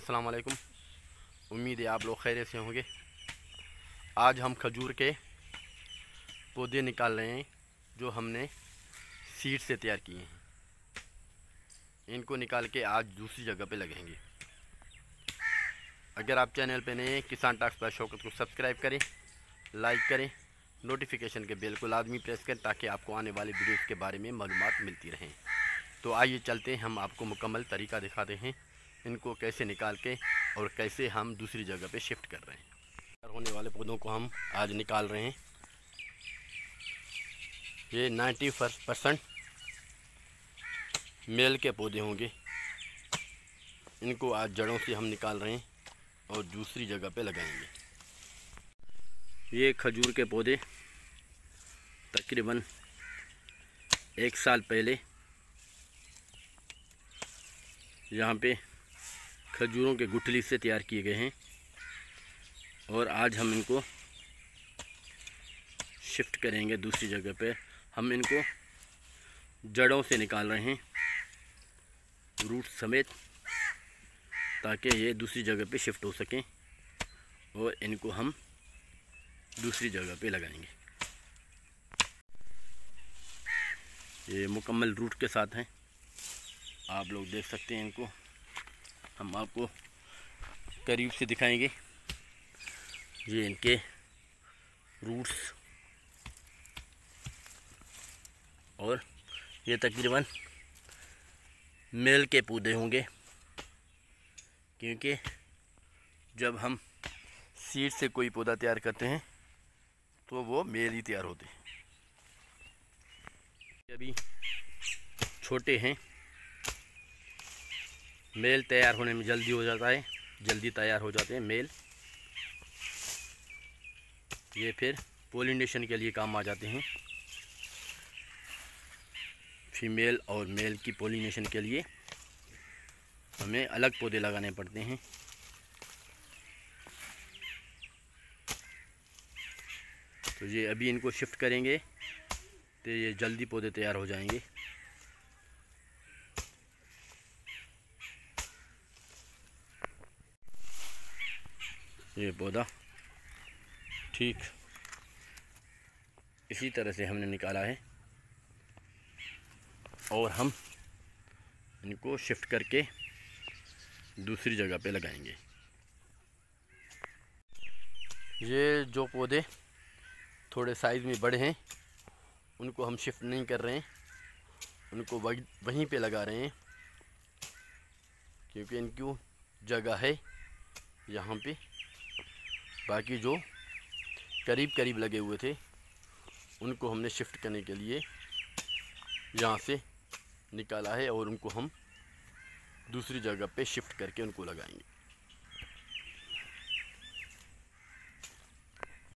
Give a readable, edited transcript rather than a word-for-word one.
अस्सलाम वालेकुम। उम्मीद है आप लोग खैरियत से होंगे। आज हम खजूर के पौधे निकाल रहे हैं जो हमने सीड से तैयार किए हैं। इनको निकाल के आज दूसरी जगह पे लगेंगे। अगर आप चैनल पे नए हैं किसान टॉक्स बाय शौकत को सब्सक्राइब करें, लाइक करें, नोटिफिकेशन के बेल को लाजमी प्रेस करें ताकि आपको आने वाली वीडियोज़ के बारे में मालूमात मिलती रहें। तो आइए चलते हैं, हम आपको मुकम्मल तरीका दिखाते हैं इनको कैसे निकाल के और कैसे हम दूसरी जगह पे शिफ्ट कर रहे हैं। तैयार होने वाले पौधों को हम आज निकाल रहे हैं। ये 90% मेल के पौधे होंगे। इनको आज जड़ों से हम निकाल रहे हैं और दूसरी जगह पे लगाएंगे। ये खजूर के पौधे तकरीबन 1 साल पहले यहाँ पे खजूरों के गुठली से तैयार किए गए हैं और आज हम इनको शिफ्ट करेंगे दूसरी जगह पे। हम इनको जड़ों से निकाल रहे हैं, रूट समेत, ताकि ये दूसरी जगह पे शिफ्ट हो सकें और इनको हम दूसरी जगह पे लगाएंगे। ये मुकम्मल रूट के साथ हैं, आप लोग देख सकते हैं। इनको हम आपको करीब से दिखाएंगे। ये इनके रूट्स और ये तकरीबन मेल के पौधे होंगे, क्योंकि जब हम सीड से कोई पौधा तैयार करते हैं तो वो मेल ही तैयार होते हैं। अभी छोटे हैं, मेल तैयार होने में जल्दी हो जाता है, जल्दी तैयार हो जाते हैं मेल। ये फिर पोलिनेशन के लिए काम आ जाते हैं। फीमेल और मेल की पोलिनेशन के लिए हमें अलग पौधे लगाने पड़ते हैं। तो ये अभी इनको शिफ्ट करेंगे तो ये जल्दी पौधे तैयार हो जाएंगे। ये पौधा ठीक इसी तरह से हमने निकाला है और हम इनको शिफ्ट करके दूसरी जगह पे लगाएंगे। ये जो पौधे थोड़े साइज़ में बड़े हैं उनको हम शिफ्ट नहीं कर रहे हैं, उनको वहीं पे लगा रहे हैं, क्योंकि इनकी जगह है यहाँ पे। बाकी जो करीब करीब लगे हुए थे उनको हमने शिफ्ट करने के लिए यहाँ से निकाला है और उनको हम दूसरी जगह पे शिफ्ट करके उनको लगाएंगे।